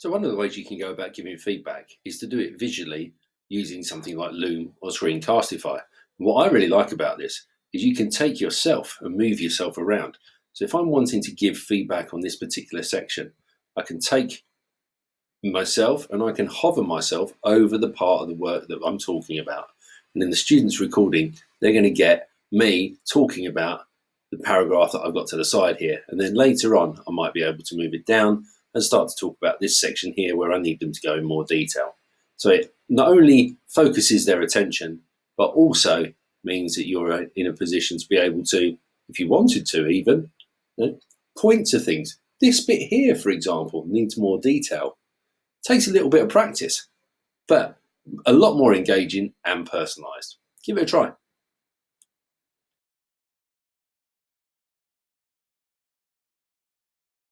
So one of the ways you can go about giving feedback is to do it visually using something like Loom or Screencastify. And what I really like about this is you can take yourself and move yourself around. So if I'm wanting to give feedback on this particular section, I can take myself and I can hover myself over the part of the work that I'm talking about. And in the students recording, they're going to get me talking about the paragraph that I've got to the side here. And then later on, I might be able to move it down and start to talk about this section here where I need them to go in more detail. So it not only focuses their attention, but also means that you're in a position to be able to, if you wanted to even, point to things. This bit here, for example, needs more detail. Takes a little bit of practice, but a lot more engaging and personalized. Give it a try.